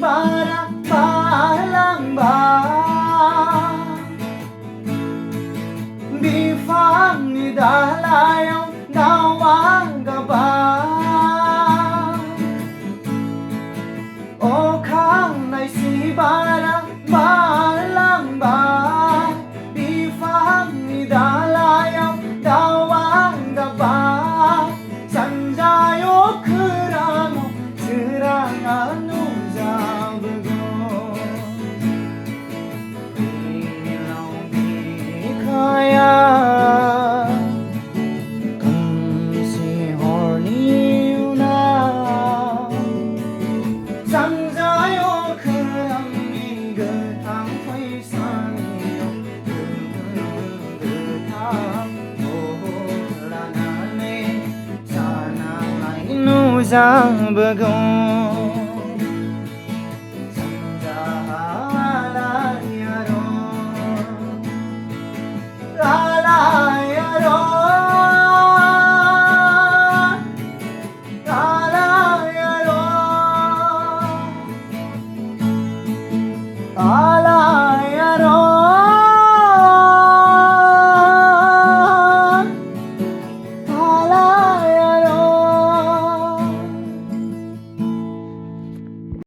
bara palang ba bifang ni dalayaw nawang gaba o kang nai si bara palang ba bifang ni dalayaw nawang gaba sanjayo keramo serangan kaya kamsi horny na sanjayo kerami getang faisaniyo getang olanane sana lain uzang bagong